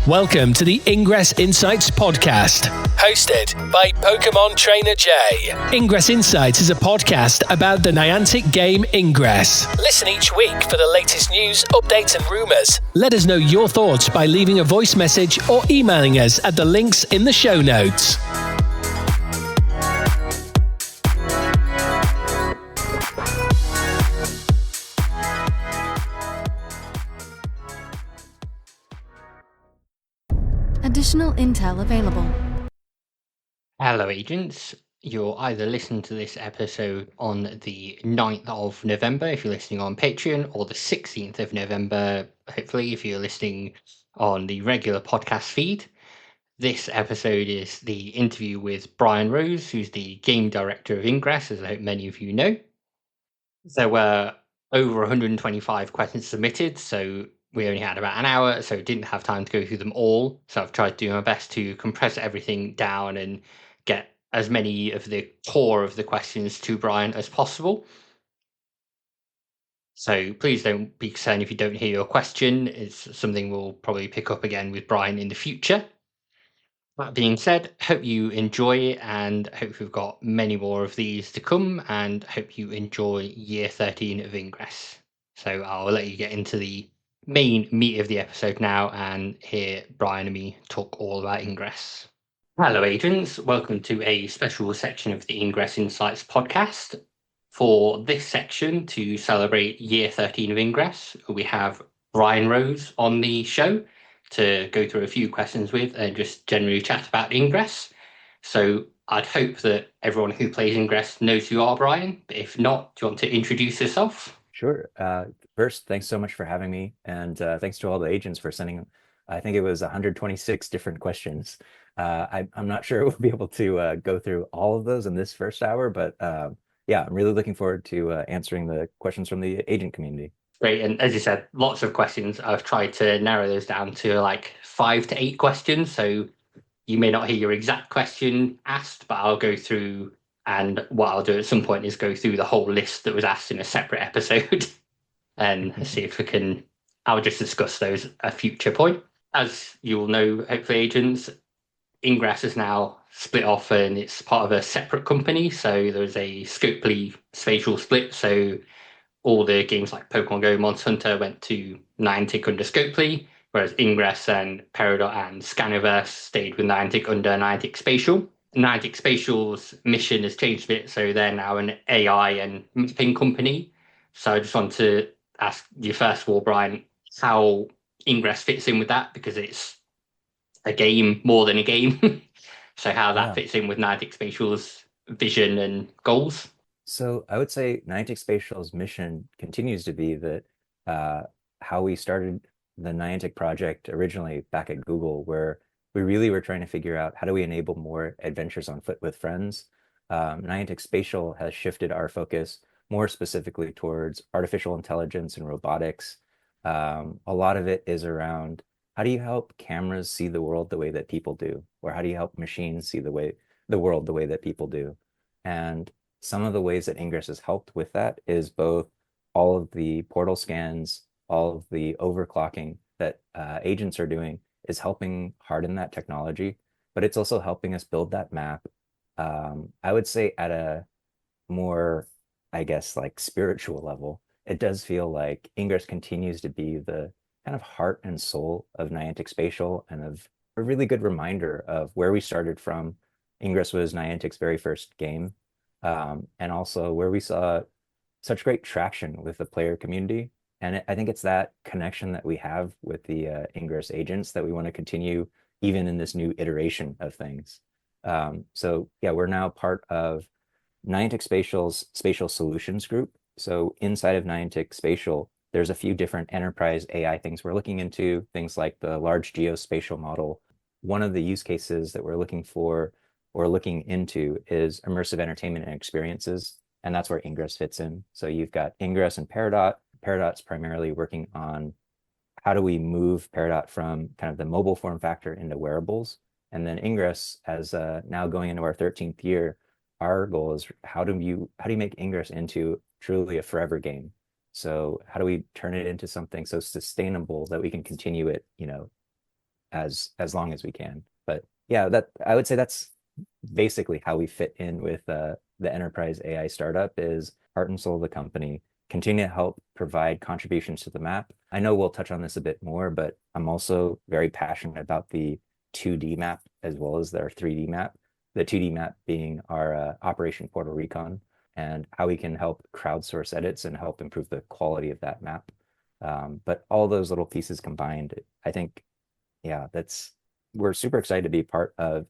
Welcome to the Ingress Insights podcast, hosted by Pokemon Trainer Jay. Ingress Insights is a podcast about the Niantic game Ingress. Listen each week for the latest news, updates and rumours. Let us know your thoughts by leaving a voice message or emailing us at the links in the show notes. Additional intel available. Hello agents, you'll either listen to this episode on the 9th of November if you're listening on Patreon, or the 16th of November, hopefully, if you're listening on the regular podcast feed. This episode is the interview with Brian Rose, who's the Game Director of Ingress, as I hope many of you know. There were over 125 questions submitted, so we only had about an hour, so didn't have time to go through them all. So I've tried to do my best to compress everything down and get as many of the core of the questions to Brian as possible. So please don't be concerned if you don't hear your question. It's something we'll probably pick up again with Brian in the future. That being said, hope you enjoy it and hope we've got many more of these to come, and hope you enjoy year 13 of Ingress. So I'll let you get into the main meat of the episode now and hear Brian and me talk all about Ingress. Hello agents, welcome to a special section of the Ingress Insights podcast. For this section, to celebrate year 13 of Ingress, we have Brian Rose on the show to go through a few questions with and just generally chat about Ingress. So I'd hope that everyone who plays Ingress knows who you are, Brian, but if not, do you want to introduce yourself? Sure. First, thanks so much for having me, and thanks to all the agents for sending, I think it was 126 different questions. I'm not sure we'll be able to go through all of those in this first hour, but yeah, I'm really looking forward to answering the questions from the agent community. Great, and as you said, lots of questions. I've tried to narrow those down to like 5 to 8 questions, so you may not hear your exact question asked, but I'll go through, and what I'll do at some point is go through the whole list that was asked in a separate episode and see if we can, I'll just discuss those at a future point. As you will know, hopefully agents, Ingress is now split off and it's part of a separate company, so there's a Scopely spatial split, so all the games like Pokemon Go, Monster Hunter went to Niantic under Scopely, whereas Ingress and Peridot and Scaniverse stayed with Niantic under Niantic Spatial. Niantic Spatial's mission has changed a bit, so they're now an AI and mapping company. So I just want to ask you first of all, Brian, how Ingress fits in with that, because it's a game more than a game. So how that fits in with Niantic Spatial's vision and goals. So I would say Niantic Spatial's mission continues to be that how we started the Niantic project originally back at Google, where we really were trying to figure out how do we enable more adventures on foot with friends. Niantic Spatial has shifted our focus more specifically towards artificial intelligence and robotics. A lot of it is around how do you help cameras see the world the way that people do, or how do you help machines see the world the way that people do. And some of the ways that Ingress has helped with that is both all of the portal scans, all of the overclocking that agents are doing is helping harden that technology, but it's also helping us build that map. I would say at a more, I guess, like spiritual level, it does feel like Ingress continues to be the kind of heart and soul of Niantic Spatial, and of a really good reminder of where we started from. Ingress was Niantic's very first game, and also where we saw such great traction with the player community. And I think it's that connection that we have with the Ingress agents that we want to continue even in this new iteration of things. So yeah, we're now part of Niantic Spatial's Spatial Solutions Group. So inside of Niantic Spatial, there's a few different enterprise AI things we're looking into, things like the large geospatial model. One of the use cases that we're looking for or looking into is immersive entertainment and experiences, and that's where Ingress fits in. So you've got Ingress and Peridot. Peridot's primarily working on how do we move Peridot from kind of the mobile form factor into wearables. And then Ingress, as now going into our 13th year, our goal is how do you make Ingress into truly a forever game? So how do we turn it into something so sustainable that we can continue it, as long as we can. But yeah, that I would say that's basically how we fit in with the enterprise AI startup is heart and soul of the company, continue to help provide contributions to the map. I know we'll touch on this a bit more, but I'm also very passionate about the 2D map as well as their 3D map. The 2D map being our Operation Portal Recon and how we can help crowdsource edits and help improve the quality of that map. But all those little pieces combined, I think, yeah, we're super excited to be part of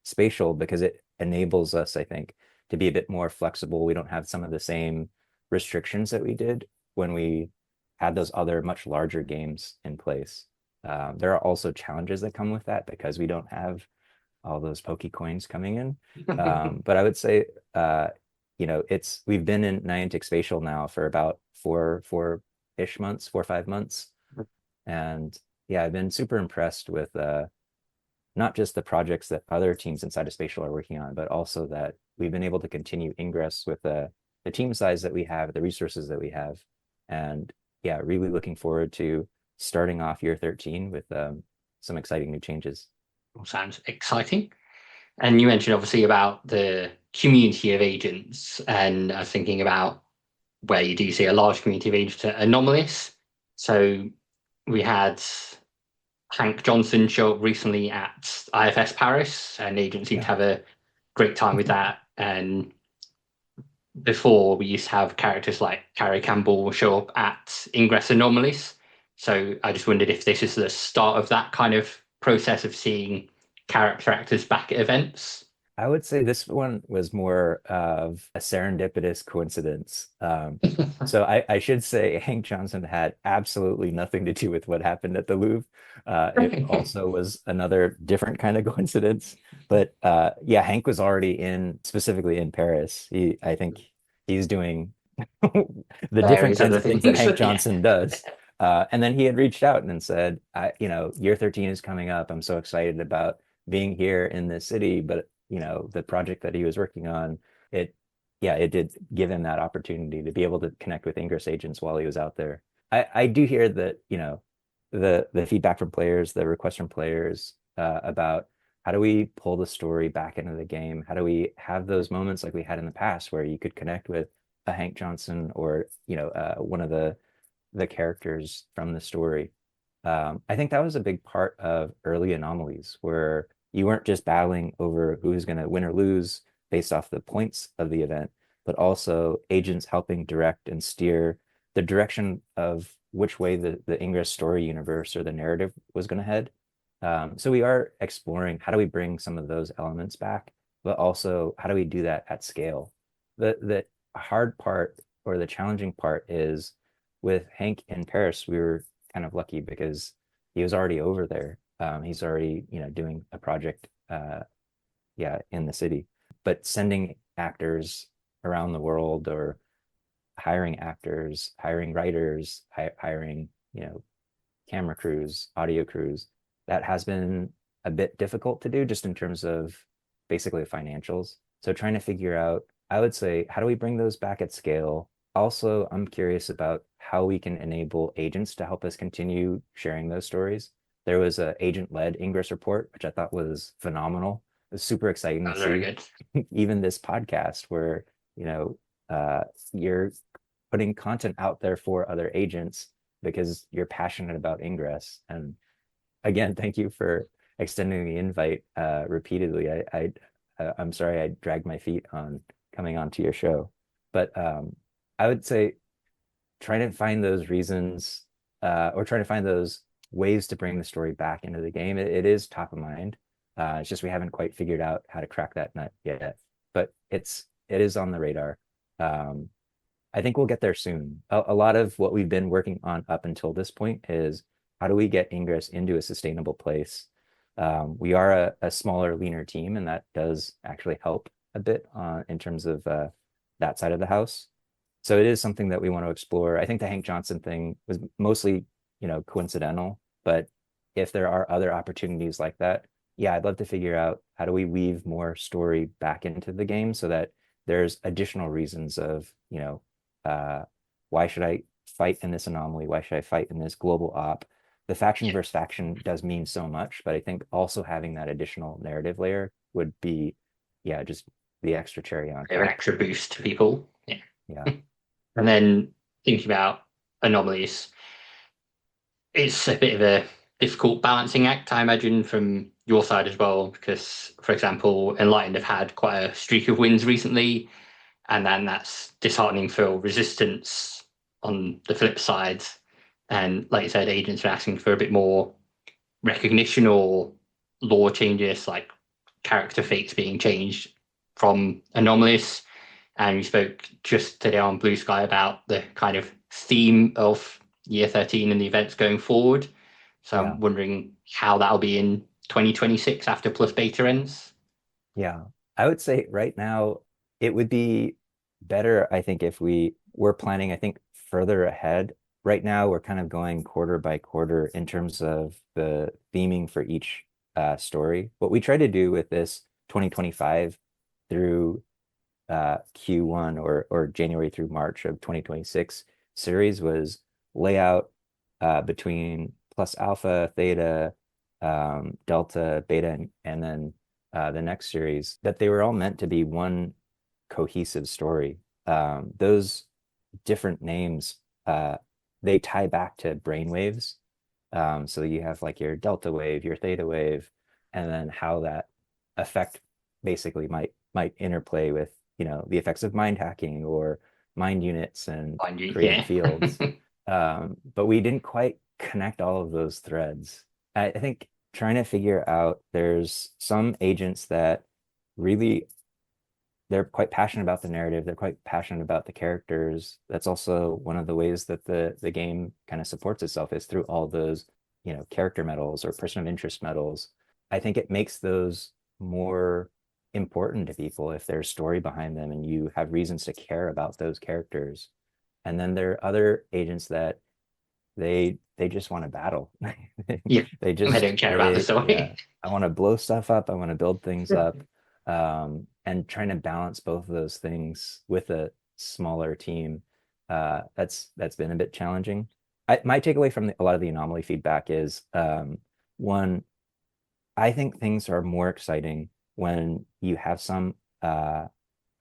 Spatial because it enables us, I think, to be a bit more flexible. We don't have some of the same restrictions that we did when we had those other much larger games in place. There are also challenges that come with that because we don't have all those Poke coins coming in. But I would say, we've been in Niantic Spatial now for about four-ish months, 4 or 5 months. And yeah, I've been super impressed with not just the projects that other teams inside of Spatial are working on, but also that we've been able to continue Ingress with the team size that we have, the resources that we have. And yeah, really looking forward to starting off year 13 with some exciting new changes. Sounds exciting. And you mentioned obviously about the community of agents, and I was thinking about where you do see a large community of agents at Anomalous. So we had Hank Johnson show up recently at IFS Paris, and agents seem to have a great time with that. And before, we used to have characters like Carrie Campbell show up at Ingress Anomalies. So I just wondered if this is the start of that kind of process of seeing character actors back at events. I would say this one was more of a serendipitous coincidence. So I should say Hank Johnson had absolutely nothing to do with what happened at the Louvre. It also was another different kind of coincidence. But yeah, Hank was already specifically in Paris. I think he's doing the different kinds of things that Hank Johnson does. And then he had reached out and said, year 13 is coming up. I'm so excited about being here in this city, but the project that he was working on, it did give him that opportunity to be able to connect with Ingress agents while he was out there. I do hear that, the feedback from players, the requests from players about how do we pull the story back into the game? How do we have those moments like we had in the past where you could connect with a Hank Johnson or, one of the characters from the story? I think that was a big part of early Anomalies where you weren't just battling over who's going to win or lose based off the points of the event, but also agents helping direct and steer the direction of which way the Ingress story universe or the narrative was going to head. So we are exploring how do we bring some of those elements back, but also how do we do that at scale? The hard part or the challenging part is with Hank in Paris, we were kind of lucky because he was already over there. He's already, doing a project, in the city. But sending actors around the world or hiring actors, hiring writers, hiring, camera crews, audio crews, that has been a bit difficult to do just in terms of basically financials. So trying to figure out, I would say, how do we bring those back at scale? Also, I'm curious about how we can enable agents to help us continue sharing those stories. There was an agent-led Ingress report, which I thought was phenomenal. It was super exciting to see. Very good. Even this podcast where, you're putting content out there for other agents because you're passionate about Ingress. And again, thank you for extending the invite repeatedly. I'm sorry I dragged my feet on coming onto your show. But I would say trying to find those reasons or trying to find those ways to bring the story back into the game. It is top of mind. It's just we haven't quite figured out how to crack that nut yet, but it is on the radar. I think we'll get there soon. A lot of what we've been working on up until this point is how do we get Ingress into a sustainable place? We are a smaller, leaner team, and that does actually help a bit in terms of that side of the house. So it is something that we want to explore. I think the Hank Johnson thing was mostly, coincidental, but if there are other opportunities like that, yeah, I'd love to figure out how do we weave more story back into the game so that there's additional reasons of, why should I fight in this anomaly? Why should I fight in this global op the faction versus faction does mean so much, but I think also having that additional narrative layer would be, yeah, just the extra cherry on An top. extra boost to people. Yeah. Yeah. And then thinking about anomalies, it's a bit of a difficult balancing act, I imagine, from your side as well, because, for example, Enlightened have had quite a streak of wins recently, and then that's disheartening for Resistance on the flip side. And like you said, agents are asking for a bit more recognition or lore changes, like character fates being changed from Anomalous. And we spoke just today on Blue Sky about the kind of theme of year 13 and the events going forward. So Yeah. I'm wondering how that'll be in 2026 after Plus Beta ends. Yeah. I would say right now it would be better, I think, if we were planning, I think, further ahead. Right now, we're kind of going quarter by quarter in terms of the theming for each story. What we try to do with this 2025 through Q1 or January through March of 2026 series was lay out between plus alpha, theta, delta, beta, and then the next series that they were all meant to be one cohesive story. Those different names they tie back to brainwaves. So you have like your delta wave, your theta wave, and then how that effect basically might interplay with, you know, the effects of mind hacking or mind units and Mind you, creating yeah. fields. But we didn't quite connect all of those threads. I think trying to figure out, there's some agents that really, they're quite passionate about the narrative. They're quite passionate about the characters. That's also one of the ways that the game kind of supports itself, is through all those, you know, character medals or person of interest medals. I think it makes those more important to people if there's story behind them and you have reasons to care about those characters. And then there are other agents that they just want to battle. Yeah, They I just don't care about the yeah, story. I want to blow stuff up, I want to build things up. And trying to balance both of those things with a smaller team, that's been a bit challenging. My takeaway from a lot of the anomaly feedback is, one, I think things are more exciting when you have some, I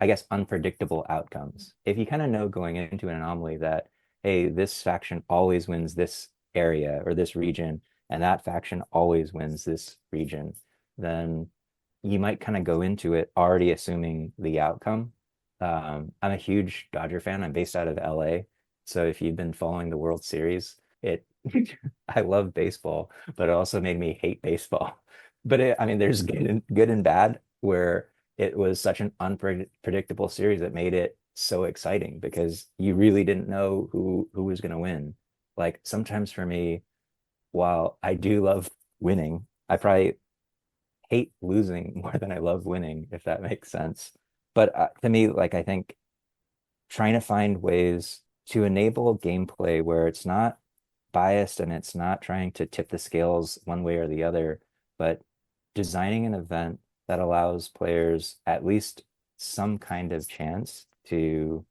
guess, unpredictable outcomes. If you kind of know going into an anomaly that, hey, this faction always wins this area or this region, and that faction always wins this region, then you might kind of go into it already assuming the outcome. I'm a huge Dodger fan. I'm based out of LA. So if you've been following the World Series, it I love baseball, but it also made me hate baseball. But I mean, there's good and bad, where it was such an unpredictable series that made it so exciting because you really didn't know who was going to win. Like sometimes for me, while I do love winning, I probably hate losing more than I love winning, if that makes sense. But to me, like, I think trying to find ways to enable gameplay where it's not biased and it's not trying to tip the scales one way or the other, but designing an event that allows players at least some kind of chance to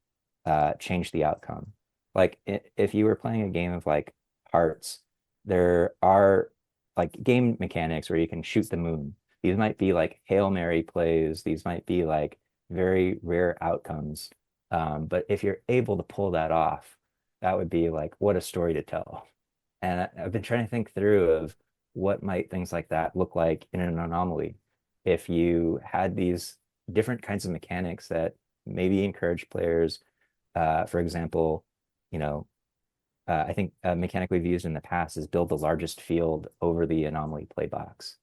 change the outcome. Like if you were playing a game of like Hearts, there are like game mechanics where you can shoot the moon. These might be like Hail Mary plays. These might be like very rare outcomes. But if you're able to pull that off, that would be like, what a story to tell. And I've been trying to think through of what might things like that look like in an anomaly. If you had these different kinds of mechanics that maybe encourage players, for example, you know, I think a mechanic we've used in the past is build the largest field over the anomaly play box.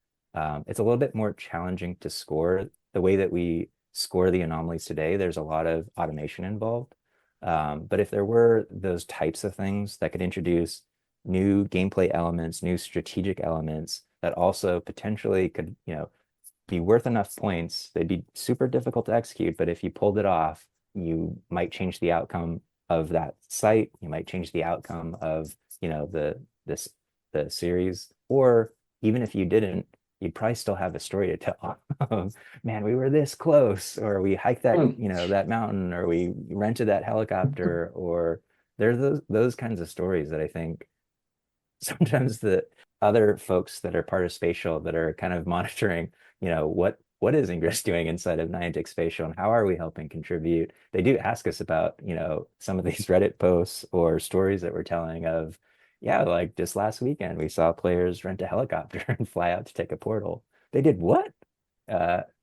It's a little bit more challenging to score. The way that we score the anomalies today, there's a lot of automation involved. But if there were those types of things that could introduce new gameplay elements, new strategic elements that also potentially could, you know, be worth enough points, they'd be super difficult to execute, but if you pulled it off, you might change the outcome of that site. You might change the outcome of, you know, the series, or even if you didn't, you'd probably still have a story to tell. Man, we were this close, or we hiked that, you know, that mountain, or we rented that helicopter, or there's those kinds of stories that I think sometimes the other folks that are part of spatial that are kind of monitoring, what is Ingress doing inside of Niantic Spatial and how are we helping contribute? They do ask us about, some of these Reddit posts or stories that we're telling of, yeah, like just last weekend we saw players rent a helicopter and fly out to take a portal. They did what?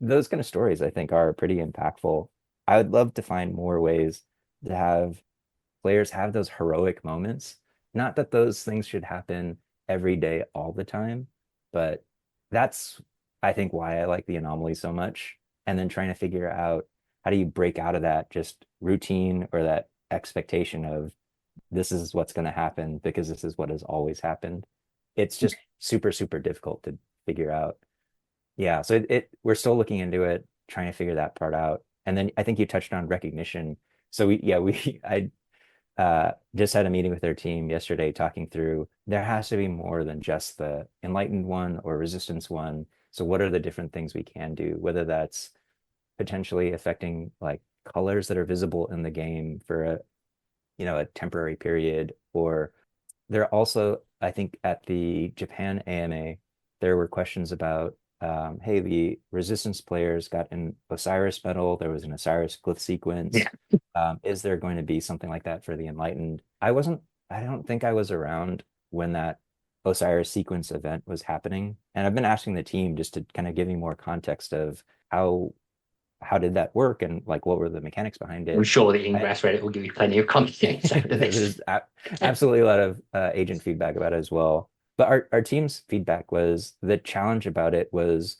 Those kind of stories I think are pretty impactful. I would love to find more ways to have players have those heroic moments. Not that those things should happen every day all the time, but that's I think why I like the anomaly so much. And then trying to figure out how do you break out of that just routine or that expectation of this is what's going to happen because this is what has always happened. It's just super, super difficult to figure out. Yeah, so we're still looking into it, trying to figure that part out. And then I think you touched on recognition. So I just had a meeting with their team yesterday talking through there has to be more than just the enlightened one or resistance one. So what are the different things we can do, whether that's potentially affecting like colors that are visible in the game for a temporary period, or there also, I think at the Japan AMA, there were questions about, hey, the resistance players got an Osiris medal. There was an Osiris glyph sequence. Yeah. Is there going to be something like that for the Enlightened? I don't think I was around when that Osiris sequence event was happening. And I've been asking the team just to kind of give me more context of how did that work and like what were the mechanics behind I'm it. sure the Ingress Reddit will give you plenty of context after this. There's absolutely a lot of agent feedback about it as well. But our team's feedback was the challenge about it was,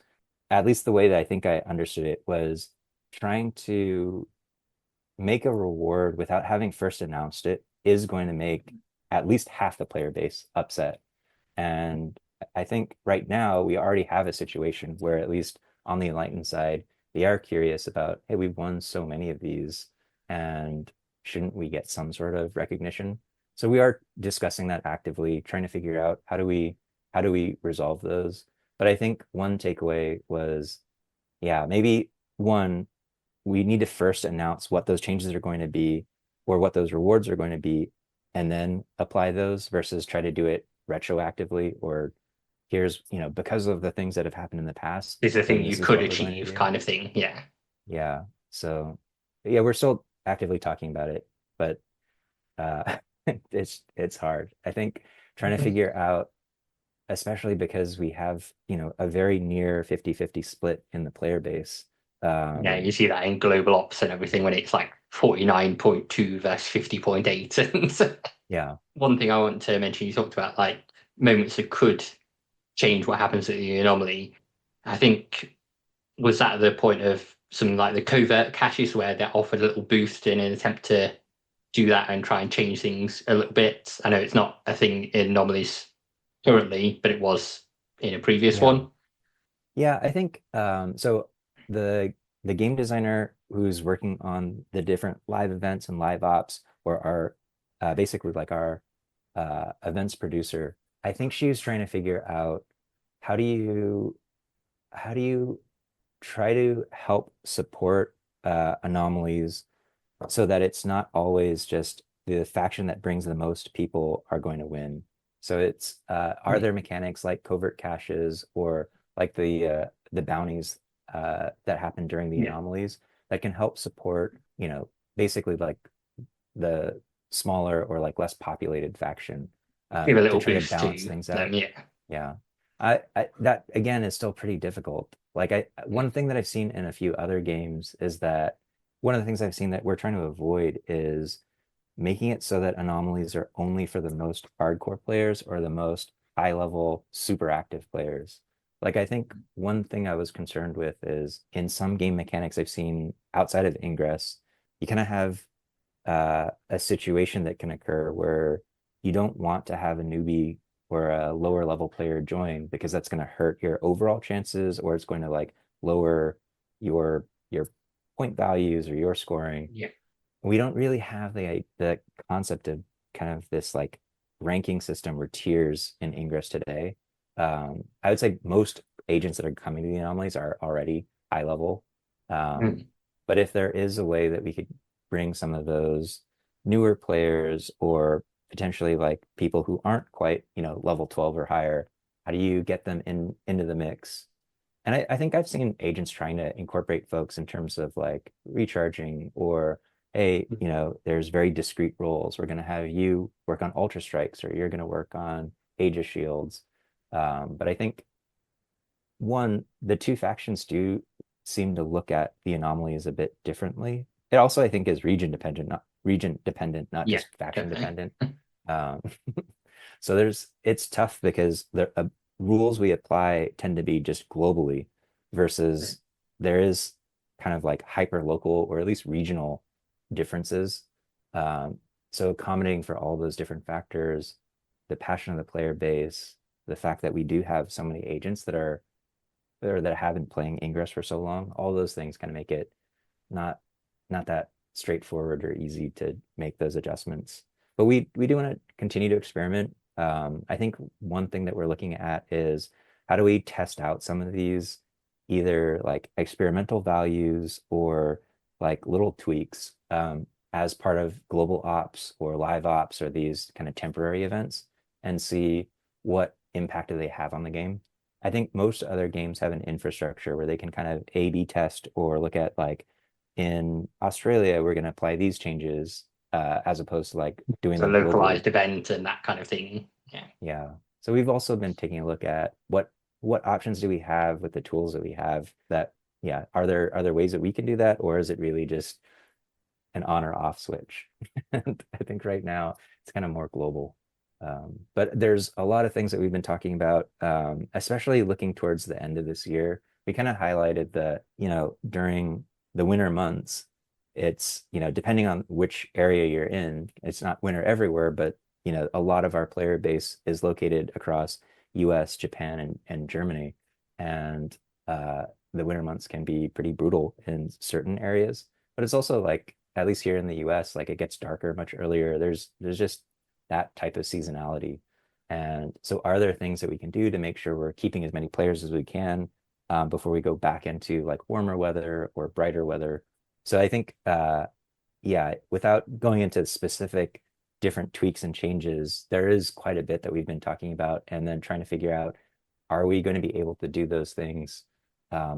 at least the way that I think I understood it, was trying to make a reward without having first announced it is going to make at least half the player base upset. And I think right now we already have a situation where, at least on the Enlightened side, they are curious about, hey, we've won so many of these, and shouldn't we get some sort of recognition? So we are discussing that actively, trying to figure out how do we resolve those. But I think one takeaway was, yeah, maybe one, we need to first announce what those changes are going to be or what those rewards are going to be, and then apply those versus try to do it retroactively or here's, because of the things that have happened in the past, Is the then thing you this is could what we're going to achieve do. kind of thing. Yeah. Yeah. So yeah, we're still actively talking about it, but uh it's hard. I think trying to figure out, especially because we have, a very near 50-50 split in the player base. Yeah, Um you see that in global ops and everything when it's like 49.2 versus 50.8. And yeah. one thing I want to mention, you talked about like moments that could change what happens at the anomaly. I think was that the point of something like the covert caches where they're offered a little boost in an attempt to do that and try and change things a little bit. I know it's not a thing in anomalies currently, but it was in a previous Yeah. one. Yeah, I think so the game designer who's working on the different live events and live ops, or our basically like our events producer, I think she was trying to figure out how do you how do you try to help support anomalies so that it's not always just the faction that brings the most people are going to win. So it's are there mechanics like covert caches or like the bounties that happen during the Yeah, anomalies that can help support, basically like the smaller or like less populated faction give a to little try to boost balance to things them. out. Yeah, Yeah. I that again is still pretty difficult. Like one thing that I've seen in a few other games is that one of the things I've seen that we're trying to avoid is making it so that anomalies are only for the most hardcore players or the most high level super active players. Like I think one thing I was concerned with is in some game mechanics I've seen outside of Ingress, you kind of have a situation that can occur where you don't want to have a newbie or a lower level player join because that's going to hurt your overall chances, or it's going to like lower your point values or your scoring. yeah. We don't really have the concept of kind of this like ranking system or tiers in Ingress today. I would say most agents that are coming to the anomalies are already high level. Mm. But if there is a way that we could bring some of those newer players or potentially like people who aren't quite, level 12 or higher? How do you get them into the mix? And I think I've seen agents trying to incorporate folks in terms of like recharging or, hey, there's very discrete roles. We're going to have you work on Ultra Strikes or you're going to work on Aegis Shields. But I think the two factions do seem to look at the anomalies a bit differently. It also, I think, is region dependent, not Yeah, just faction definitely. dependent. Um, so it's tough because the rules we apply tend to be just globally versus there is kind of like hyper local or at least regional differences. Um, so accommodating for all those different factors, the passion of the player base, the fact that we do have so many agents that are or that have been playing Ingress for so long, all those things kind of make it not not that straightforward or easy to make those adjustments. But we do want to continue to experiment. I think one thing that we're looking at is how do we test out some of these either like experimental values or like little tweaks as part of global ops or live ops or these kind of temporary events and see what impact do they have on the game. I think most other games have an infrastructure where they can kind of A/B test or look at like in Australia, we're going to apply these changes as opposed to like doing So them globally. localized event and that kind of thing. Yeah. Yeah. So we've also been taking a look at what options do we have with the tools that we have that, yeah, are there ways that we can do that, or is it really just an on or off switch? And I think right now it's kind of more global. But there's a lot of things that we've been talking about, especially looking towards the end of this year. We kind of highlighted that, during the winter months, it's, depending on which area you're in, it's not winter everywhere, but, a lot of our player base is located across US, Japan, and Germany. And the winter months can be pretty brutal in certain areas. But it's also like, at least here in the US, like it gets darker much earlier. There's just that type of seasonality. And so, are there things that we can do to make sure we're keeping as many players as we can before we go back into like warmer weather or brighter weather? So, I think, yeah, without going into specific different tweaks and changes, there is quite a bit that we've been talking about, and then trying to figure out are we going to be able to do those things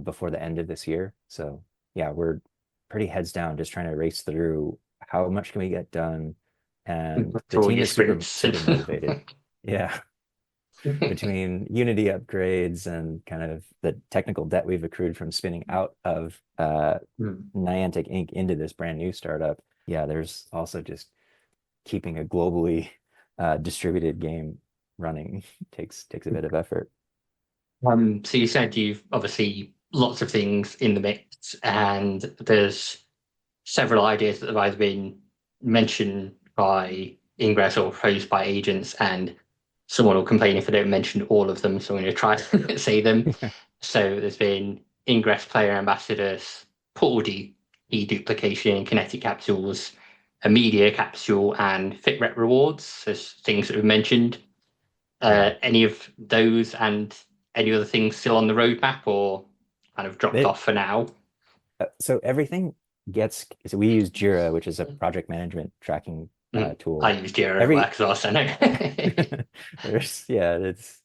before the end of this year? So, yeah, we're pretty heads down, just trying to race through how much can we get done, and the For all team your is super sprints. super motivated. Yeah, between Unity upgrades and kind of the technical debt we've accrued from spinning out of Hmm. Niantic Inc. into this brand new startup. Yeah, there's also just keeping a globally distributed game running takes a bit of effort. So you said you've obviously lots of things in the mix, and there's several ideas that have either been mentioned by Ingress or proposed by agents, and someone will complain if I don't mention all of them, so I'm going to try to say them. So there's been Ingress player ambassadors, portal deduplication, kinetic capsules, a media capsule, and fit rep rewards. There's things that we've mentioned. Yeah. Any of those and any other things still on the roadmap or kind of dropped It, off for now? so everything so we use Jira, which is a project management tracking I tool. use Jira at Every work as well, so no. there's yeah, it's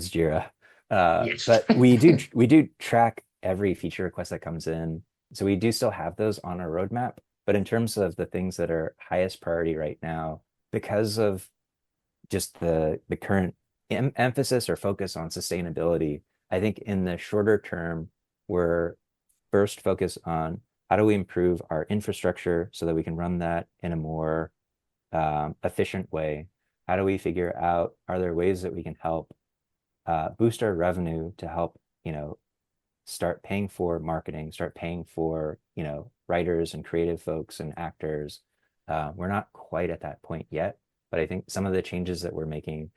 Jira. Yes. But we do track every feature request that comes in. So we do still have those on our roadmap. But in terms of the things that are highest priority right now, because of just the current emphasis or focus on sustainability, I think in the shorter term, we're first focused on how do we improve our infrastructure so that we can run that in a more efficient way? How do we figure out, are there ways that we can help boost our revenue to help, start paying for marketing, start paying for, writers and creative folks and actors? We're not quite at that point yet, but I think some of the changes that we're making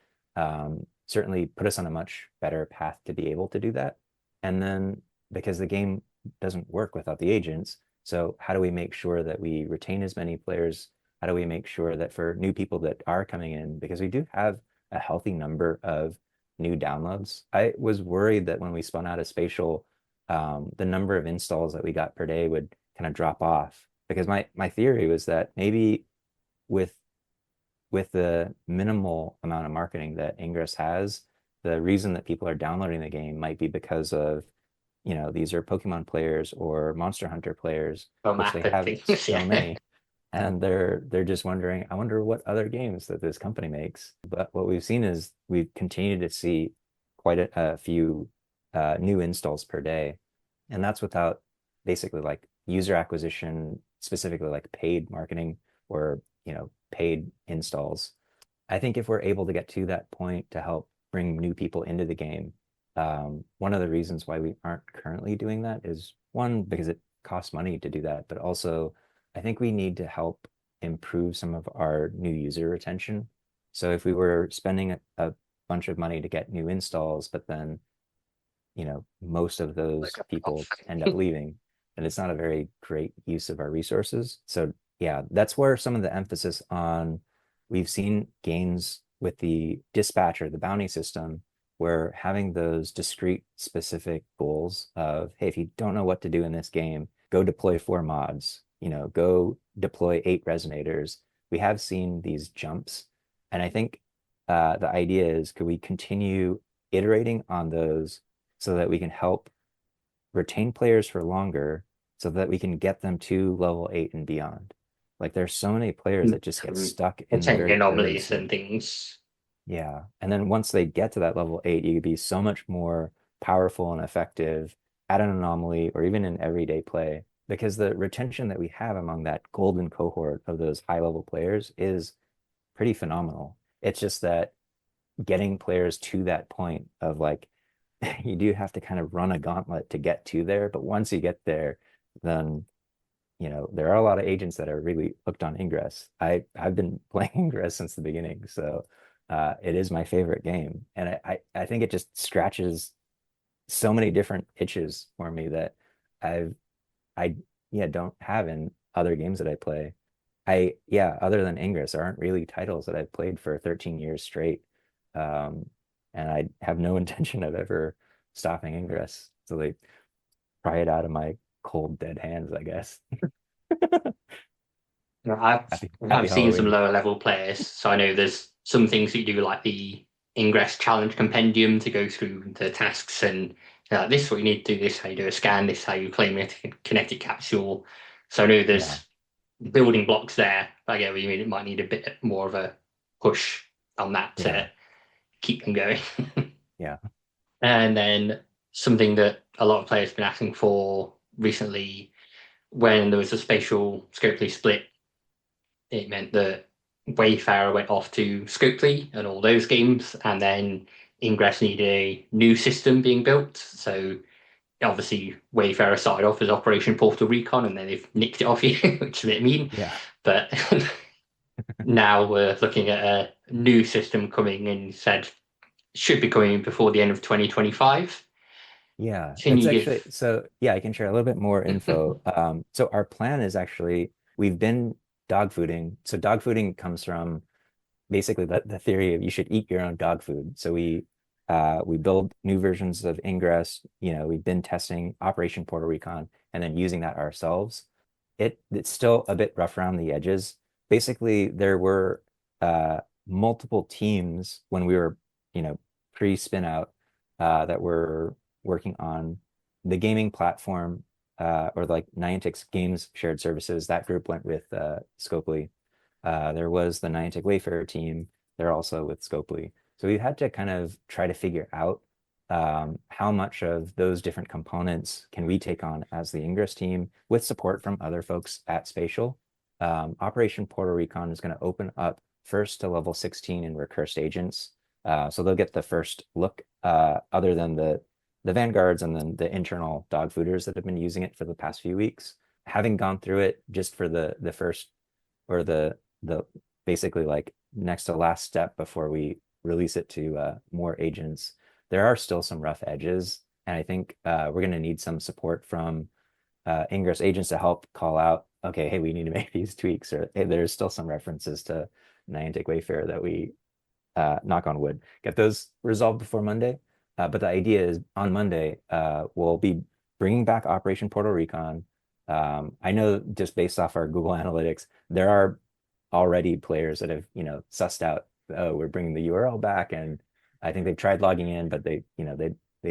certainly put us on a much better path to be able to do that. And then because the game doesn't work without the agents, so how do we make sure that we retain as many players? How do we make sure that for new people that are coming in, because we do have a healthy number of new downloads. I was worried that when we spun out of Spatial, the number of installs that we got per day would kind of drop off, because my theory was that maybe with the minimal amount of marketing that Ingress has, the reason that people are downloading the game might be because of, these are Pokemon players or Monster Hunter players, From which they app and have things, so yeah. many. And they're just wondering, I wonder what other games that this company makes. But what we've seen is we've continued to see quite a few new installs per day. And that's without basically like user acquisition, specifically like paid marketing or, paid installs. I think if we're able to get to that point to help bring new people into the game, one of the reasons why we aren't currently doing that is one, because it costs money to do that, but also I think we need to help improve some of our new user retention. So if we were spending a bunch of money to get new installs, but then, most of those people end up leaving, and it's not a very great use of our resources. So yeah, that's where some of the emphasis on, we've seen gains with the dispatcher, the bounty system, where having those discrete specific goals of, hey, if you don't know what to do in this game, go deploy 4 mods, go deploy 8 resonators. We have seen these jumps. And I think the idea is, could we continue iterating on those so that we can help retain players for longer so that we can get them to level 8 and beyond? Like there's so many players that just get stuck in the Containing very early anomalies and stage. things. Yeah. And then once they get to that level 8, you could be so much more powerful and effective at an anomaly or even in everyday play, because the retention that we have among that golden cohort of those high level players is pretty phenomenal. It's just that getting players to that point of like, you do have to kind of run a gauntlet to get to there. But once you get there, then there are a lot of agents that are really hooked on Ingress. I've been playing Ingress since the beginning, so it is my favorite game, and I think it just scratches so many different itches for me that I've I yeah don't have in other games that I play. Other than Ingress, there aren't really titles that I've played for 13 years straight, um, and I have no intention of ever stopping Ingress. So they pry it out of my cold dead hands, I guess. No, I've Happy I've seen some Halloween. lower level players, so I know there's some things that you do like the Ingress Challenge Compendium to go through the tasks and like this is what you need to do, this is how you do a scan, this is how you claim a kinetic capsule. So I know Yeah, there's building blocks there. I get what you mean. It might need a bit more of a push on that yeah, to keep them going. yeah, And then something that a lot of players have been asking for recently, when there was a spatial Scopely split, it meant that Wayfarer went off to Scopely and all those games, and then Ingress needed a new system being built. So obviously Wayfarer started off as Operation Portal Recon, and then they've nicked it off you, which is a bit mean. yeah, But now we're looking at a new system coming and said should be coming before the end of 2025. yeah. Can It's you actually give? so yeah, I can share a little bit more info. So our plan is actually, we've been dog fooding. So dog fooding comes from basically the theory of you should eat your own dog food. So we build new versions of Ingress. We've been testing Operation Portal Recon and then using that ourselves. It's still a bit rough around the edges. Basically, there were multiple teams when we were, pre-spin out, that were working on the gaming platform, or like Niantic's games shared services. That group went with Scopely. There was the Niantic Wayfarer team. They're also with Scopely. So we had to kind of try to figure out how much of those different components can we take on as the Ingress team with support from other folks at Spatial. Operation Puerto Recon is going to open up first to level 16 in recursed agents. So they'll get the first look, other than the vanguards and then the internal dog fooders that have been using it for the past few weeks. Having gone through it just for the first, or the basically like next to last step before we release it to more agents, there are still some rough edges, and I think we're going to need some support from Ingress agents to help call out, okay, hey, we need to make these tweaks, or hey, there's still some references to Niantic Wayfarer that we, knock on wood, get those resolved before Monday. But the idea is on Monday, we'll be bringing back Operation Portal Recon. I know just based off our Google Analytics, there are already players that have, sussed out, oh, we're bringing the URL back, and I think they've tried logging in, but they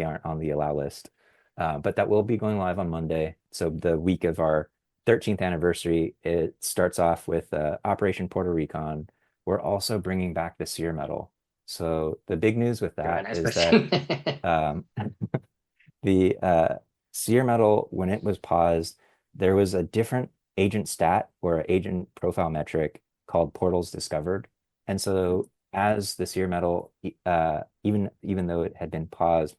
aren't on the allow list. But that will be going live on Monday. So the week of our 13th anniversary, it starts off with Operation Puerto Recon. We're also bringing back the Seer Medal. So the big news with that is that um, the Seer Medal, when it was paused, there was a different agent stat or agent profile metric called portals discovered. And so as the Seer Medal, even though it had been paused,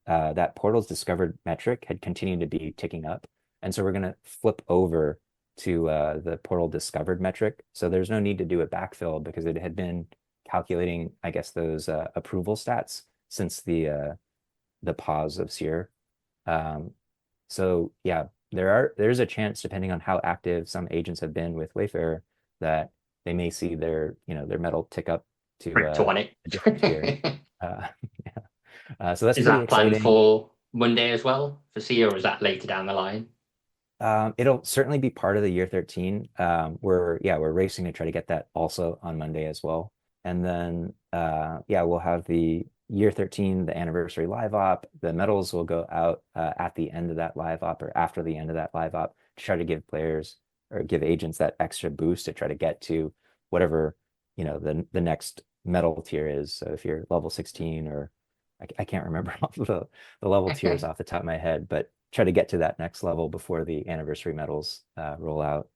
that portals discovered metric had continued to be ticking up. And so we're going to flip over to the portal discovered metric. So there's no need to do a backfill because it had been calculating, I guess, those approval stats since the pause of Seer. So yeah, there's a chance, depending on how active some agents have been with Wayfarer, that they may see their medal tick up to on a different tier. Yeah. So that's Is pretty that exciting. planned for Monday as well for Seer, or is that later down the line? It'll certainly be part of the year 13. We're racing to try to get that also on Monday as well. And then we'll have the year 13, the anniversary live op. The medals will go out at the end of that live op or after the end of that live op to try to give players or give agents that extra boost to try to get to whatever, the next medal tier is. So if you're level 16 or I can't remember all the level tiers off the top of my head, but try to get to that next level before the anniversary medals roll out.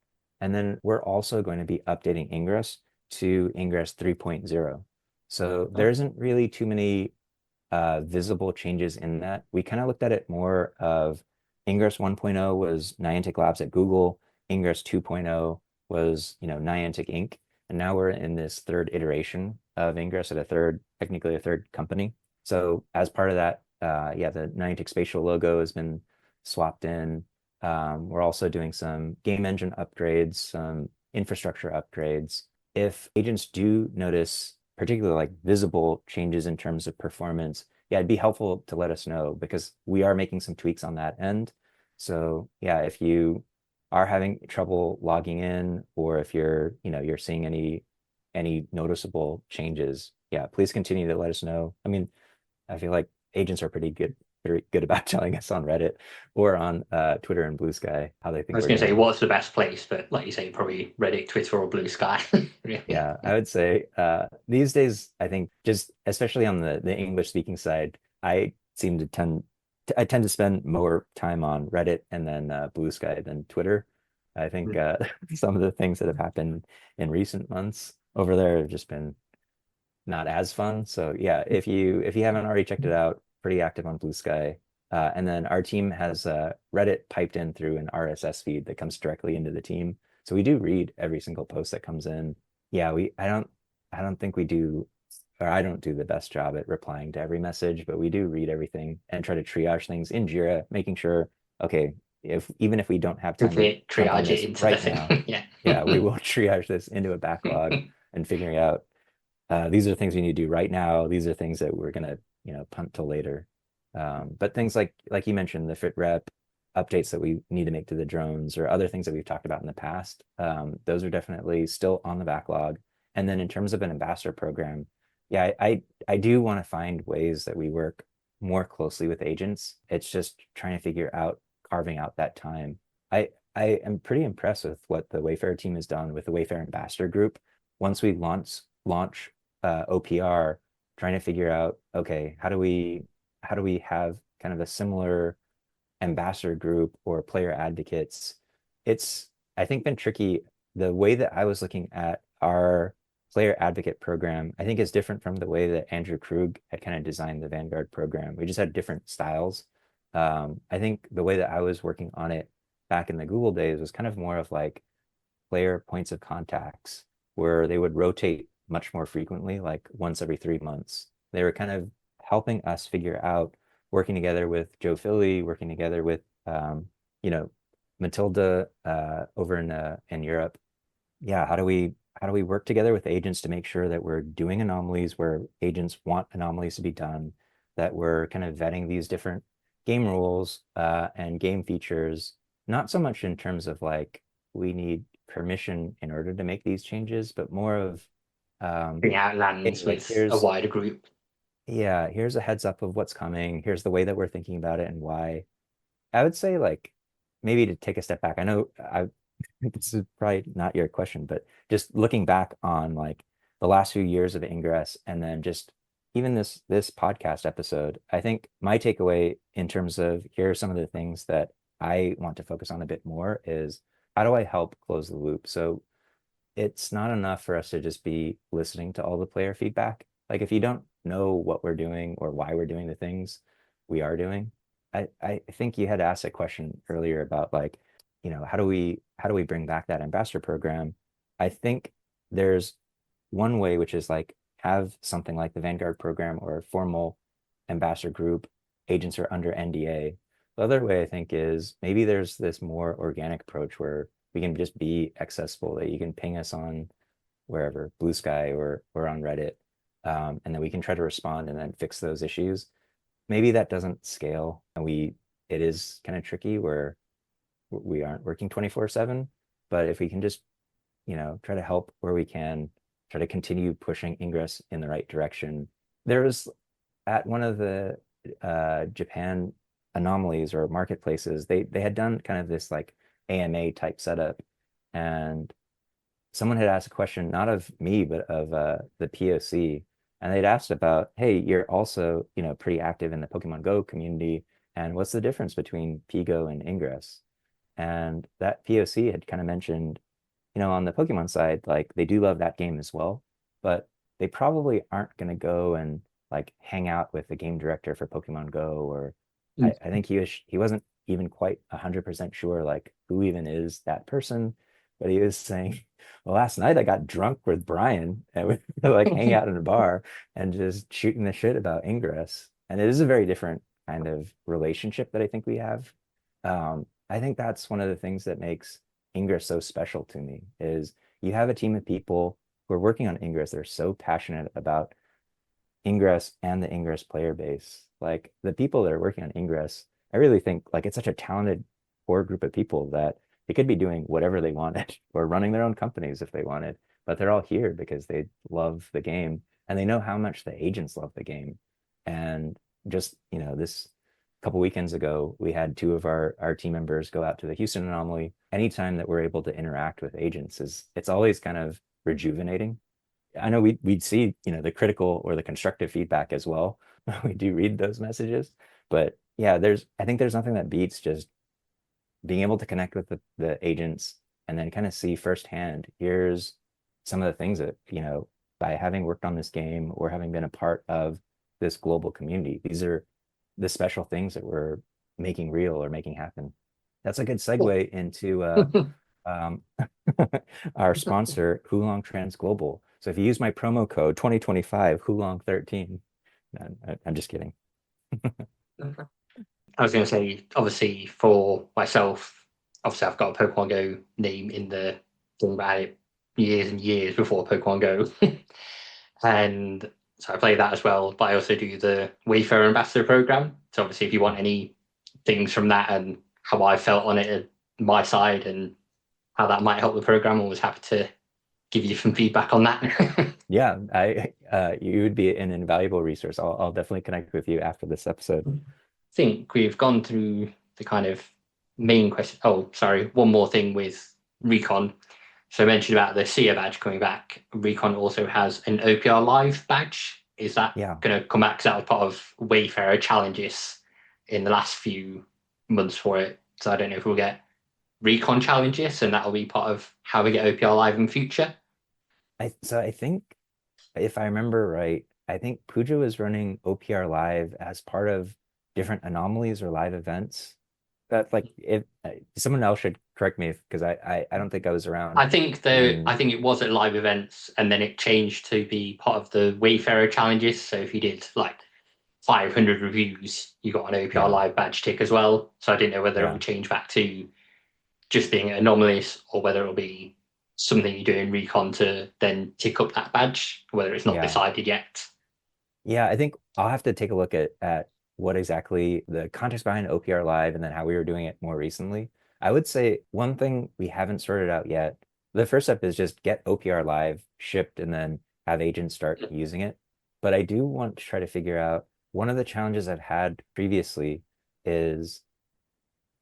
And then we're also going to be updating Ingress to Ingress 3.0. So there isn't really too many visible changes in that. We kind of looked at it more of Ingress 1.0 was Niantic Labs at Google. Ingress 2.0 was, Niantic Inc. And now we're in this third iteration of Ingress at technically a third company. So as part of that, the Niantic Spatial logo has been swapped in. We're also doing some game engine upgrades, some infrastructure upgrades. If agents do notice particularly like visible changes in terms of performance, it'd be helpful to let us know because we are making some tweaks on that end. So if you are having trouble logging in, or if you're seeing any noticeable changes, please continue to let us know. I mean, I feel like agents are very good about telling us on Reddit or on Twitter and Blue Sky how they think I was we're going to say, doing. what's the best place? But like you say, probably Reddit, Twitter, or Blue Sky. Yeah, I would say these days, I think just especially on the English speaking side, I tend to spend more time on Reddit and then Blue Sky than Twitter. I think some of the things that have happened in recent months over there have just been not as fun. So if you haven't already checked it out, pretty active on Blue Sky. And then our team has Reddit piped in through an RSS feed that comes directly into the team. So we do read every single post that comes in. I don't think we do, or I don't do the best job at replying to every message, but we do read everything and try to triage things in Jira, making sure, okay, even if we don't have time to jump on triage it this into right the now, thing. we will triage this into a backlog and figuring out these are things we need to do right now. These are things that we're gonna, punt till later. But things like you mentioned, the fit rep updates that we need to make to the drones or other things that we've talked about in the past, those are definitely still on the backlog. And then in terms of an ambassador program, I do want to find ways that we work more closely with agents. It's just trying to figure out carving out that time. I am pretty impressed with what the Wayfarer team has done with the Wayfarer Ambassador Group. Once we launch OPR, trying to figure out, okay, how do we have kind of a similar ambassador group or player advocates? It's, I think, been tricky. The way that I was looking at our player advocate program, I think is different from the way that Andrew Krug had kind of designed the Vanguard program. We just had different styles. I think the way that I was working on it back in the Google days was kind of more of like player points of contacts where they would rotate much more frequently, like once every 3 months. They were kind of helping us figure out, working together with Joe Philly, working together with Matilda over in Europe. How do we work together with agents to make sure that we're doing anomalies where agents want anomalies to be done, that we're kind of vetting these different game rules and game features, not so much in terms of like we need permission in order to make these changes, but more of Being hey, outlands like with a wider group. here's a heads up of what's coming. Here's the way that we're thinking about it and why. I would say like maybe to take a step back. I know this is probably not your question, but just looking back on like the last few years of Ingress and then just even this podcast episode, I think my takeaway in terms of here are some of the things that I want to focus on a bit more is how do I help close the loop? So it's not enough for us to just be listening to all the player feedback. Like if you don't know what we're doing or why we're doing the things we are doing, I think you had asked a question earlier about like, how do we bring back that ambassador program? I think there's one way, which is like have something like the Vanguard program or a formal ambassador group. Agents are under NDA. The other way I think is maybe there's this more organic approach where we can just be accessible, that you can ping us on wherever, Blue Sky or on Reddit, and then we can try to respond and then fix those issues. Maybe that doesn't scale, and it is kind of tricky where we aren't working 24/7. But if we can just, try to help where we can, try to continue pushing Ingress in the right direction. There was at one of the Japan anomalies or marketplaces, they had done kind of this like AMA type setup, and someone had asked a question, not of me, but of the POC, and they'd asked about, hey, you're also, pretty active in the Pokemon Go community, and what's the difference between Pigo and Ingress? And that POC had kind of mentioned, on the Pokemon side, like they do love that game as well, but they probably aren't going to go and like hang out with the game director for Pokemon Go, or I think he wasn't even quite 100% sure like who even is that person, but he was saying, well, last night I got drunk with Brian and we were like hanging out in a bar and just shooting the shit about Ingress. And it is a very different kind of relationship that I think we have. I think that's one of the things that makes Ingress so special to me is you have a team of people who are working on Ingress. They're so passionate about Ingress and the Ingress player base. Like the people that are working on Ingress, I really think like it's such a talented core group of people that they could be doing whatever they wanted or running their own companies if they wanted, but they're all here because they love the game and they know how much the agents love the game. And just, this couple weekends ago, we had two of our team members go out to the Houston anomaly. Anytime that we're able to interact with agents it's always kind of rejuvenating. I know we'd see, the critical or the constructive feedback as well. We do read those messages, but yeah, I think there's nothing that beats just being able to connect with the agents and then kind of see firsthand, here's some of the things that, by having worked on this game or having been a part of this global community, these are the special things that we're making real or making happen. That's a good segue into um, our sponsor, Hulong Trans Global. So if you use my promo code 2025 Hulong13, I'm just kidding. I was going to say, obviously, for myself, obviously, I've got a Pokemon Go name in the thing about it years and years before Pokemon Go. And so I play that as well, but I also do the Wayfarer Ambassador program. So obviously, if you want any things from that and how I felt on it at my side and how that might help the program, I'm always happy to give you some feedback on that. Yeah, you would be an invaluable resource. I'll definitely connect with you after this episode. I think we've gone through the kind of main question. Oh, sorry, one more thing with Recon. So I mentioned about the SEA badge coming back. Recon also has an OPR Live badge. Is that going to come back? Because that was part of Wayfarer challenges in the last few months for it. So I don't know if we'll get Recon challenges, and that'll be part of how we get OPR Live in future. So I think if I remember right, I think Puja is running OPR Live as part of different anomalies or live events. That like if someone else should correct me because I don't think I was around. I think it was at live events and then it changed to be part of the Wayfarer challenges. So if you did like 500 reviews, you got an OPR Live badge tick as well. So I didn't know whether it would change back to just being anomalous or whether it'll be something you do in Recon to then tick up that badge, whether it's not decided yet. Yeah, I think I'll have to take a look at what exactly the context behind OPR Live and then how we were doing it more recently. I would say one thing we haven't sorted out yet the first step is just get OPR live, shipped, and then have agents start using it. But I do want to try to figure out, one of the challenges I've had previously is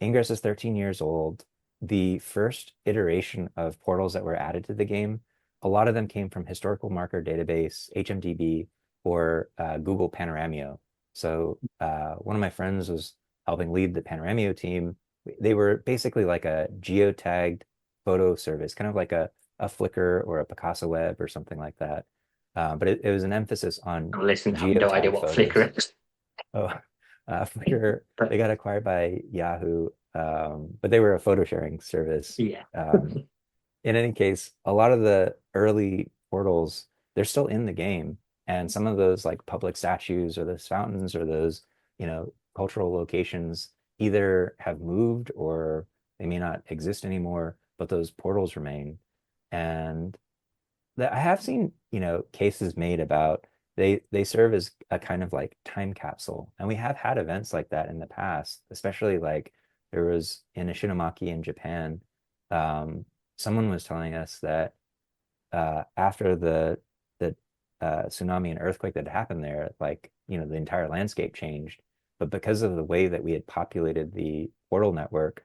Ingress is 13 years old. The first iteration of portals that were added to the game, a lot of them came from historical marker database, HMDB, or Google Panoramio. So one of my friends was helping lead the Panoramio team. They were basically like a geotagged photo service, kind of like a Flickr or a Picasso Web or something like that. But it was an emphasis on Listen, I have no idea geotag what photos. Flickr is. Oh, Flickr, But they got acquired by Yahoo, but they were a photo sharing service. yeah. In any case, a lot of the early portals, they're still in the game. And some of those like public statues or those fountains or those, cultural locations either have moved or they may not exist anymore, but those portals remain. And I have seen, cases made about they serve as a kind of like time capsule. And we have had events like that in the past, especially like there was in Ishinomaki in Japan. Someone was telling us that after the tsunami and earthquake that happened there, like, the entire landscape changed. But because of the way that we had populated the portal network,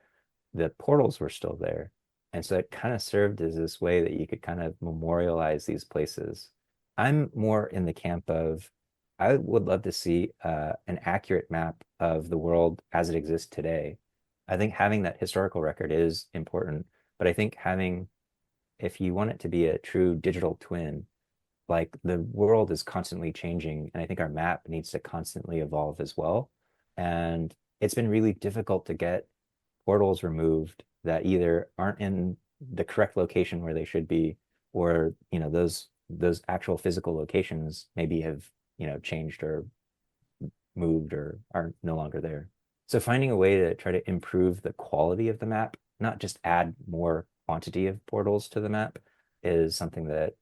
the portals were still there. And so it kind of served as this way that you could kind of memorialize these places. I'm more in the camp of, I would love to see an accurate map of the world as it exists today. I think having that historical record is important, but I think if you want it to be a true digital twin, like the world is constantly changing, and I think our map needs to constantly evolve as well. And it's been really difficult to get portals removed that either aren't in the correct location where they should be, or those actual physical locations maybe have changed or moved or are no longer there. So finding a way to try to improve the quality of the map, not just add more quantity of portals to the map, is something that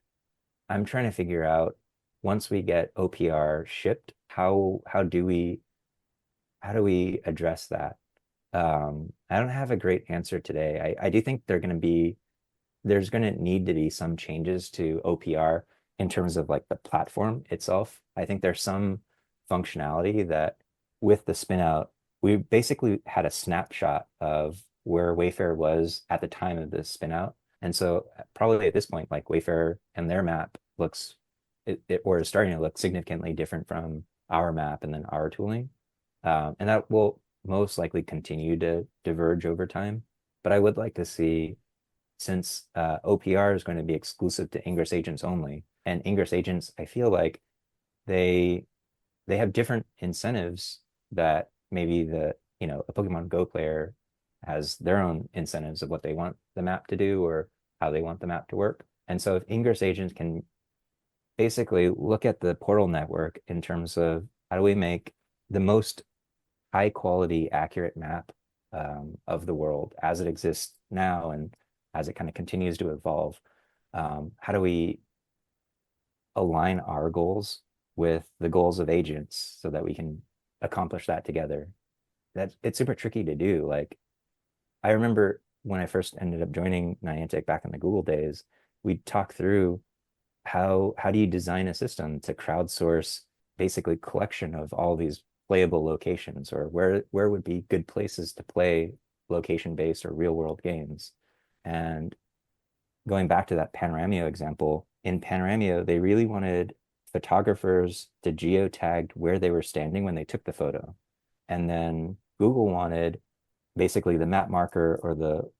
I'm trying to figure out. Once we get OPR shipped, how do we address that? I don't have a great answer today. I do think there's going to need to be some changes to OPR in terms of like the platform itself. I think there's some functionality that with the spin out, we basically had a snapshot of where Wayfair was at the time of the spin out. And so probably at this point, like Wayfair and their map looks or is starting to look significantly different from our map and then our tooling. And that will most likely continue to diverge over time. But I would like to see, since OPR is going to be exclusive to Ingress agents only, and Ingress agents, I feel like they have different incentives that maybe a Pokemon Go player has their own incentives of what they want the map to do or how they want the map to work. And so if Ingress agents can basically look at the portal network in terms of how do we make the most high quality, accurate map of the world as it exists now and as it kind of continues to evolve. How do we align our goals with the goals of agents so that we can accomplish that together? It's super tricky to do. Like, I remember when I first ended up joining Niantic back in the Google days, we'd talk through how do you design a system to crowdsource basically collection of all these playable locations, or where would be good places to play location-based or real-world games. And going back to that Panoramio example, in Panoramio, they really wanted photographers to geotag where they were standing when they took the photo. And then Google wanted basically the map marker or the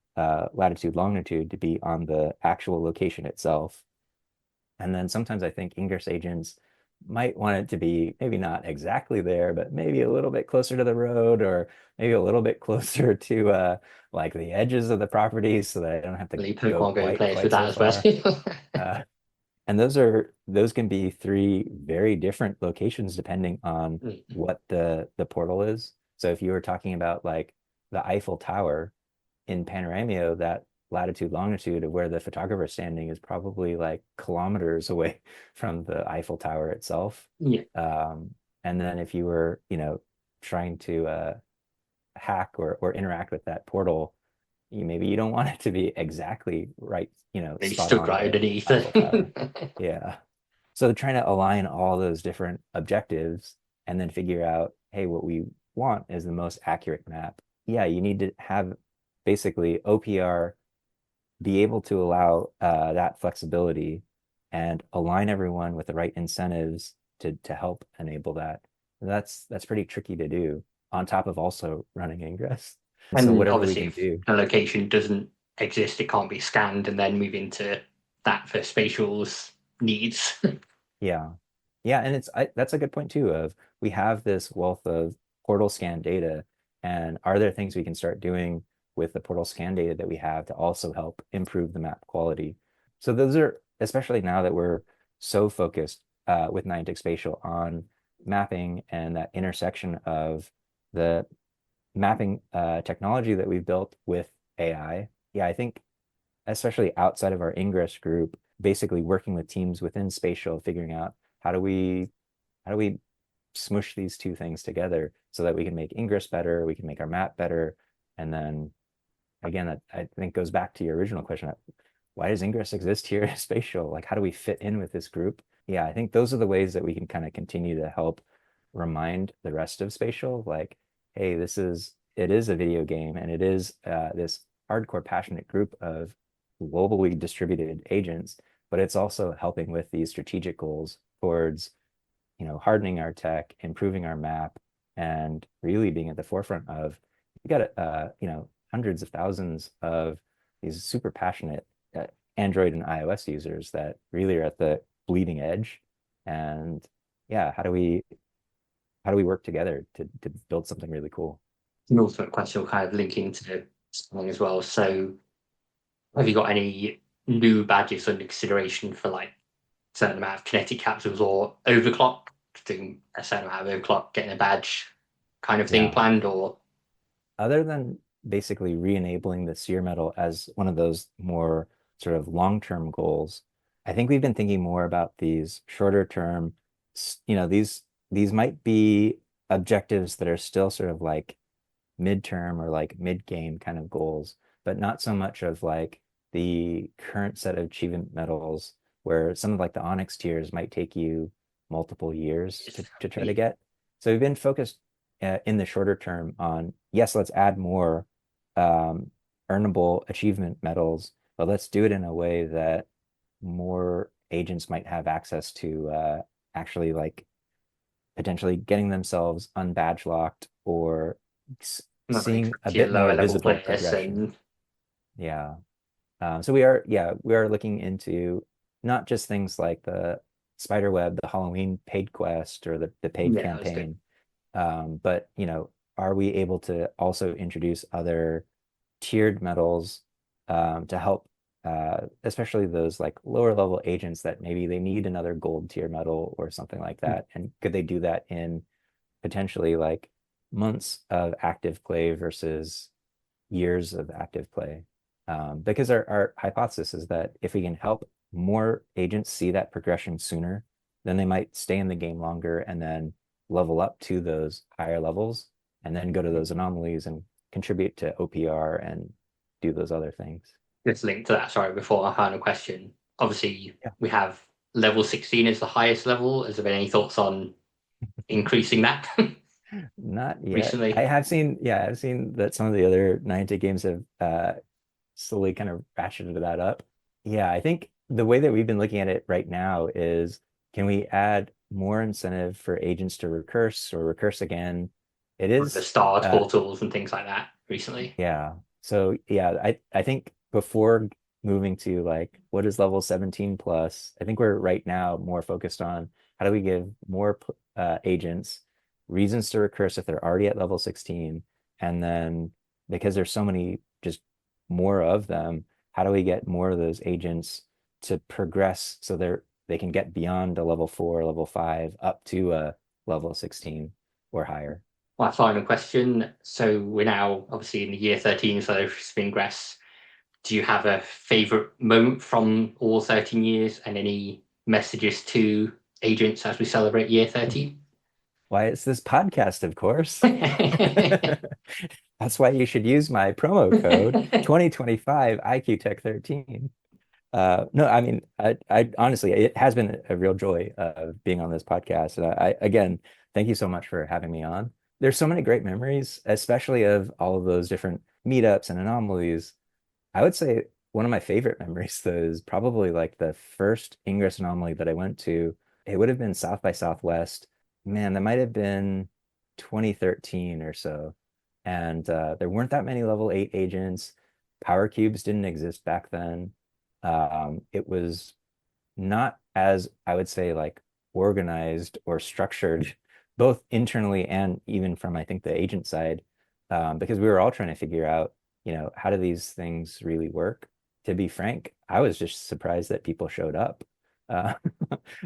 latitude longitude to be on the actual location itself. And then sometimes I think Ingress agents might want it to be maybe not exactly there, but maybe a little bit closer to the road, or maybe a little bit closer to like the edges of the property, so that I don't have to go Pokemon Go players quite with that so as well. far. And those can be three very different locations depending on what the portal is. So if you were talking about like the Eiffel Tower in Panoramio, that latitude longitude of where the photographer's standing is probably like kilometers away from the Eiffel Tower itself. Yeah. And then if you were, trying to hack or interact with that portal, maybe you don't want it to be exactly right, They spot stuck on right to underneath Eiffel Tower. it. Yeah. So trying to align all those different objectives and then figure out, hey, what we want is the most accurate map. Yeah, you need to have basically OPR be able to allow that flexibility and align everyone with the right incentives to help enable that. And that's pretty tricky to do on top of also running Ingress. So And whatever we obviously, can if do. a location doesn't exist, it can't be scanned and then move into that for spatial's needs. Yeah. Yeah, and that's a good point too of we have this wealth of portal scan data, and are there things we can start doing with the portal scan data that we have to also help improve the map quality? So those are, especially now that we're so focused with Niantic Spatial on mapping and that intersection of the mapping technology that we've built with AI. Yeah, I think especially outside of our Ingress group, basically working with teams within Spatial, figuring out how do we smush these two things together so that we can make Ingress better, we can make our map better, and then again, that I think goes back to your original question: why does Ingress exist here in Spatial? Like, how do we fit in with this group? Yeah, I think those are the ways that we can kind of continue to help remind the rest of Spatial, like, hey, it is a video game, and it is this hardcore passionate group of globally distributed agents, but it's also helping with these strategic goals towards hardening our tech, improving our map, and really being at the forefront of, you got hundreds of thousands of these super passionate Android and iOS users that really are at the bleeding edge. And yeah, how do we work together to build something really cool? An ultimate question will kind of link into something as well. So, have you got any new badges under consideration for like a certain amount of kinetic capsules or overclock, doing a certain amount of overclock, getting a badge kind of thing Yeah. planned, or Other than basically re-enabling the seer metal as one of those more sort of long-term goals, I think we've been thinking more about these shorter term, these might be objectives that are still sort of like midterm or like mid-game kind of goals, but not so much of like the current set of achievement medals where some of like the Onyx tiers might take you multiple years to try to get. So we've been focused in the shorter term on, yes, let's add more um, earnable achievement medals, but let's do it in a way that more agents might have access to actually like potentially getting themselves unbadge locked or not going seeing a to your bit lower more level visible players progression. and Yeah. So we are looking into not just things like the Spiderweb, the Halloween paid quest or the paid yeah, that's good. campaign, but are we able to also introduce other tiered medals to help, especially those like lower level agents that maybe they need another gold tier medal or something like that, and could they do that in potentially like months of active play versus years of active play? Because our hypothesis is that if we can help more agents see that progression sooner, then they might stay in the game longer and then level up to those higher levels and then go to those anomalies and contribute to OPR and do those other things. Just link to that. Sorry, before our final question. Obviously, Yeah. we have level 16 as the highest level. Has there been any thoughts on increasing that Not yet. recently? I've seen that some of the other Niantic games have slowly kind of ratcheted that up. Yeah, I think the way that we've been looking at it right now is, can we add more incentive for agents to recurse or recurse again? It The is, stars, uh, portals, and things like that recently. yeah. So yeah, I think before moving to like what is level 17 plus, I think we're right now more focused on how do we give more agents reasons to recurse if they're already at level 16, and then because there's so many just more of them, how do we get more of those agents to progress so they can get beyond a level 4, level 5 up to a level 16 or higher. My final question. So we're now obviously in the year 13 so of Ingress. Do you have a favorite moment from all 13 years and any messages to agents as we celebrate year 13? Why, it's this podcast, of course. That's why you should use my promo code 2025 IQ Tech 13. No, I mean, I honestly, it has been a real joy being on this podcast. And again, thank you so much for having me on. There's so many great memories, especially of all of those different meetups and anomalies. I would say one of my favorite memories, though, is probably like the first Ingress anomaly that I went to. It would have been South by Southwest. Man, that might have been 2013 or so. And there weren't that many level 8 agents. Power cubes didn't exist back then. It was not as, I would say, like organized or structured, both internally and even from, I think, the agent side, because we were all trying to figure out, how do these things really work? To be frank, I was just surprised that people showed up. Uh,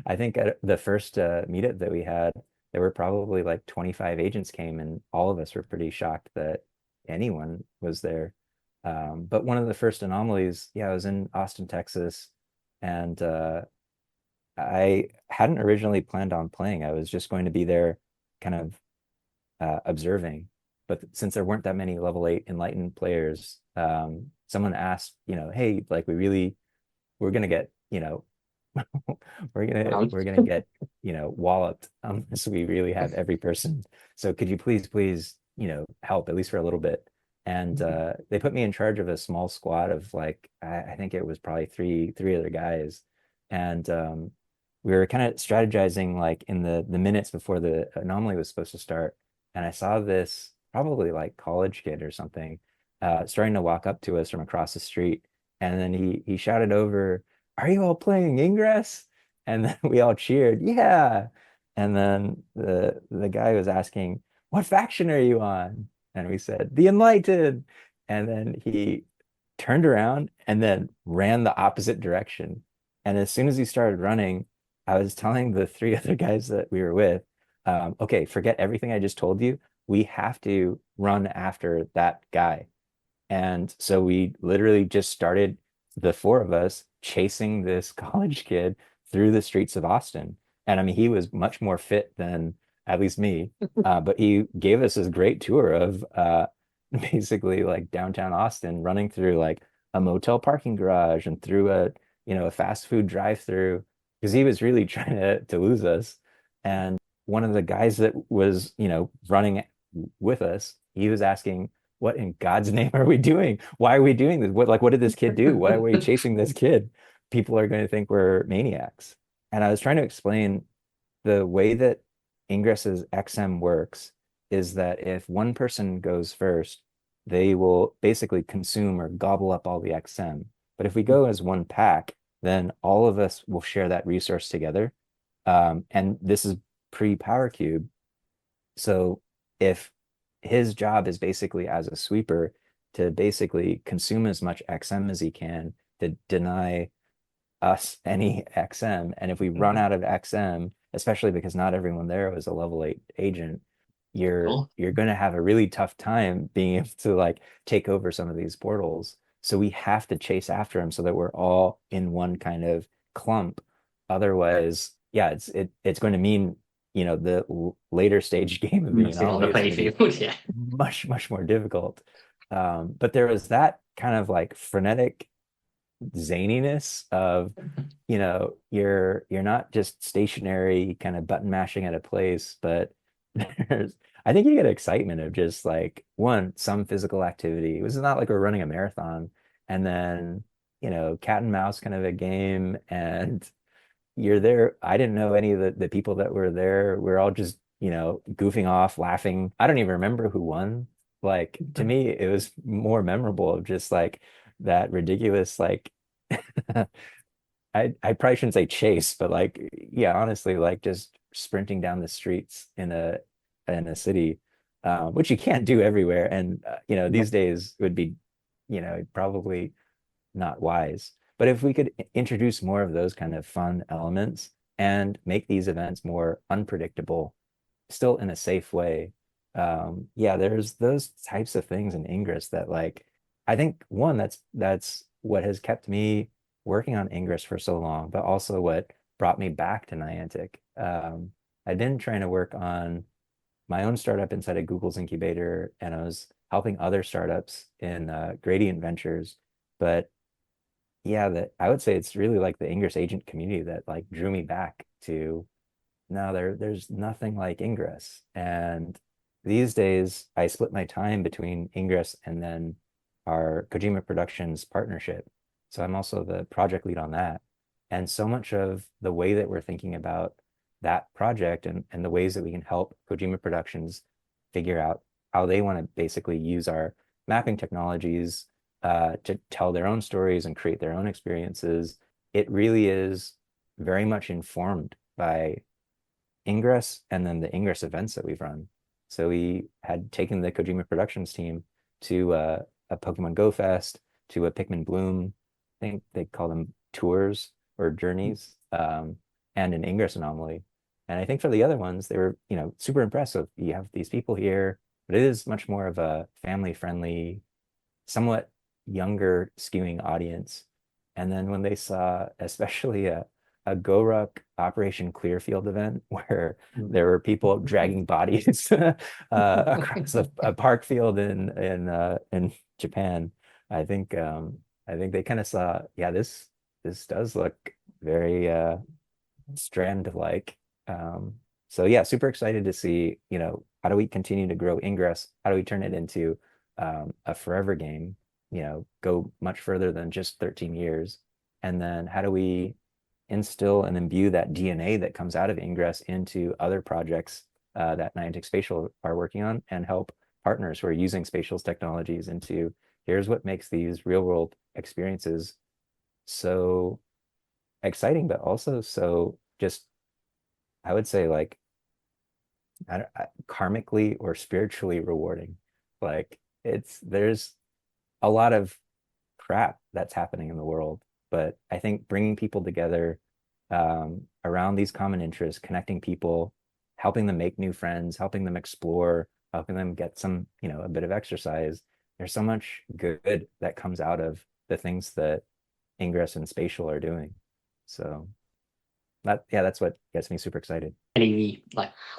I think at the first meetup that we had, there were probably like 25 agents came, and all of us were pretty shocked that anyone was there. But one of the first anomalies, yeah, I was in Austin, Texas, and I hadn't originally planned on playing. I was just going to be there kind of observing. But since there weren't that many level 8 enlightened players, someone asked, hey, like we're gonna get, we're gonna get, walloped unless we really have every person. So could you please, help at least for a little bit? And they put me in charge of a small squad of like I think it was probably three other guys, and we were kind of strategizing like in the minutes before the anomaly was supposed to start, and I saw this probably like college kid or something starting to walk up to us from across the street, and then he shouted over, "Are you all playing Ingress?" And then we all cheered, "Yeah!" And then the guy was asking, "What faction are you on?" And we said, "The Enlightened." And then he turned around and then ran the opposite direction. And as soon as he started running, I was telling the three other guys that we were with, okay, forget everything I just told you. We have to run after that guy. And so we literally just started, the four of us, chasing this college kid through the streets of Austin. And I mean, he was much more fit than at least me, but he gave us this great tour of basically like downtown Austin, running through like a motel parking garage and through a fast food drive-through, because he was really trying to lose us. And one of the guys that was, running with us, he was asking, what in God's name are we doing? Why are we doing this? What did this kid do? Why are we chasing this kid? People are going to think we're maniacs. And I was trying to explain the way that Ingress's XM works is that if one person goes first, they will basically consume or gobble up all the XM. But if we go as one pack, then all of us will share that resource together. And this is pre-Power Cube. So if his job is basically as a sweeper to basically consume as much XM as he can to deny us any XM. And if we run out of XM, especially because not everyone there was a level 8 agent, you're going to have a really tough time being able to like take over some of these portals. So we have to chase after him so that we're all in one kind of clump. Otherwise, yeah, it's going to mean, the later stage game of the anomaly is going to be yeah. much more difficult. But there was that kind of like frenetic zaniness of, you're not just stationary kind of button mashing at a place, but there's, I think you get excitement of just like some physical activity. It was not like we're running a marathon, and then, cat and mouse kind of a game, and you're there. I didn't know any of the people that were there. We're all just, goofing off, laughing. I don't even remember who won. Like, to me, it was more memorable of just like that ridiculous, like, I probably shouldn't say chase, but like, yeah, honestly, like just sprinting down the streets in a city, which you can't do everywhere. And these days would be, probably not wise. But if we could introduce more of those kind of fun elements and make these events more unpredictable, still in a safe way, yeah, there's those types of things in Ingress that like, I think one, that's what has kept me working on Ingress for so long, but also what brought me back to Niantic. I'd been trying to work on my own startup inside of Google's incubator, and I was helping other startups in Gradient Ventures. But yeah, that I would say it's really like the Ingress agent community that like drew me back to no, there's nothing like Ingress. And these days I split my time between Ingress and then our Kojima Productions partnership. So I'm also the project lead on that. And so much of the way that we're thinking about that project and the ways that we can help Kojima Productions figure out how they want to basically use our mapping technologies to tell their own stories and create their own experiences, it really is very much informed by Ingress and then the Ingress events that we've run. So we had taken the Kojima Productions team to a Pokemon Go Fest, to a Pikmin Bloom, I think they call them tours or journeys, and an Ingress anomaly. And I think for the other ones, they were, super impressive. You have these people here, but it is much more of a family-friendly, somewhat younger skewing audience. And then when they saw, especially a GoRuck Operation Clearfield event where there were people dragging bodies across a park field in Japan. I think they kind of saw, yeah, this does look very Strand-like. So yeah, super excited to see, how do we continue to grow Ingress? How do we turn it into a forever game? Go much further than just 13 years. And then how do we instill and imbue that DNA that comes out of Ingress into other projects that Niantic Spatial are working on, and help partners who are using Spatial's technologies into here's what makes these real world experiences so exciting, but also so just, I would say, like, karmically or spiritually rewarding. Like there's a lot of crap that's happening in the world, but I think bringing people together around these common interests, connecting people, helping them make new friends, helping them explore, helping them get some, a bit of exercise. There's so much good that comes out of the things that Ingress and Spatial are doing. So that's what gets me super excited. Any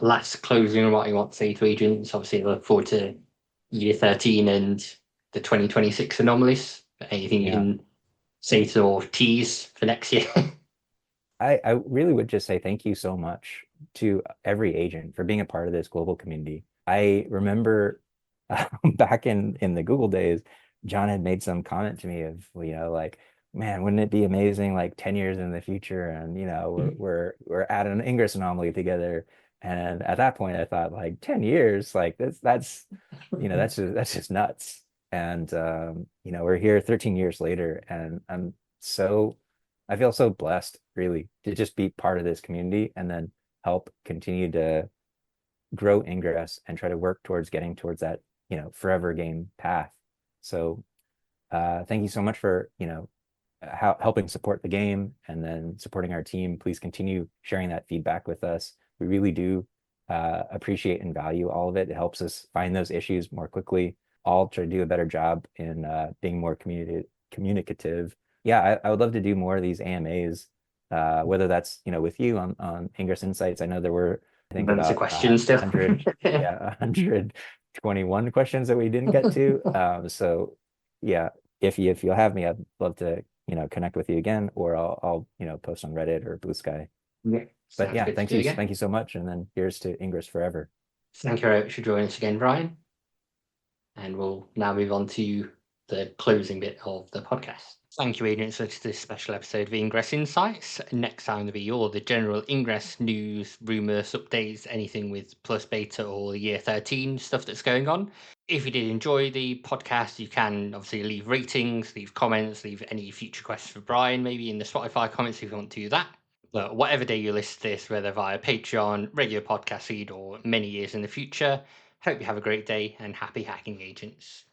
last closing remark you want to say to agents? Obviously, I look forward to year 13 and the 2026 anomalies. Anything you can say to or tease for next year? I really would just say thank you so much to every agent for being a part of this global community. I remember back in the Google days, John had made some comment to me of, like, man, wouldn't it be amazing, like 10 years in the future, and we're at an Ingress anomaly together. And at that point, I thought, like, 10 years, like that's that's just nuts. And we're here 13 years later, and I feel so blessed, really, to just be part of this community and then help continue to grow Ingress and try to work towards getting towards that, forever game path. So thank you so much for, helping support the game and then supporting our team. Please continue sharing that feedback with us. We really do appreciate and value all of it. It helps us find those issues more quickly. I'll try to do a better job in being more communicative. Yeah, I would love to do more of these AMAs, whether that's, with you on Ingress Insights. I know there were, I think, Lots of about questions still. 121 questions that we didn't get to. So yeah, if you'll have me, I'd love to, connect with you again, or I'll post on Reddit or Blue Sky. Yeah. But yeah, thank you so much. And then here's to Ingress forever. Thank you very much for joining us again, Brian. And we'll now move on to the closing bit of the podcast. Thank you, agents, for this special episode of Ingress Insights. Next time will be all the general Ingress news, rumours, updates, anything with Plus Beta or Year 13 stuff that's going on. If you did enjoy the podcast, you can obviously leave ratings, leave comments, leave any future questions for Brian, maybe in the Spotify comments if you want to do that. But whatever day you listen to this, whether via Patreon, regular podcast feed, or many years in the future, hope you have a great day and happy hacking, agents.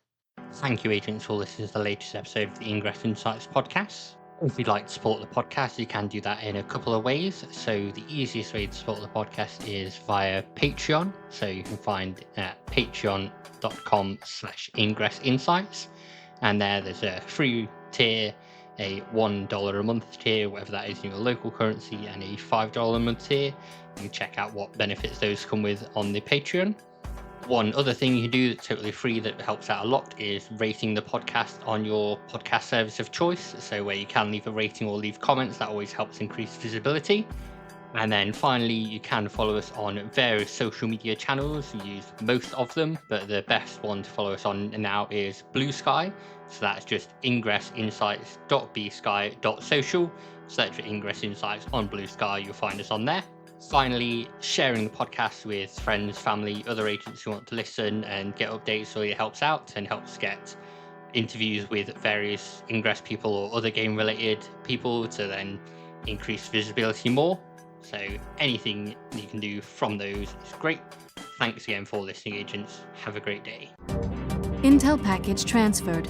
Thank you, agents, for listening to the latest episode of the Ingress Insights podcast. If you'd like to support the podcast, you can do that in a couple of ways. So the easiest way to support the podcast is via Patreon. So you can find it at patreon.com/Ingress Insights. And there's a free tier, a $1 a month tier, whatever that is in your local currency, and a $5 a month tier. You can check out what benefits those come with on the Patreon. One other thing you can do that's totally free that helps out a lot is rating the podcast on your podcast service of choice. So where you can leave a rating or leave comments, that always helps increase visibility. And then finally, you can follow us on various social media channels. We use most of them, but the best one to follow us on now is Blue Sky. So that's just ingressinsights.bsky.social. Search for Ingress Insights on Blue Sky, you'll find us on there. Finally, sharing the podcast with friends, family, other agents who want to listen and get updates, so it helps out and helps get interviews with various Ingress people or other game-related people to then increase visibility more. So anything you can do from those is great. Thanks again for listening, agents. Have a great day. Intel package transferred.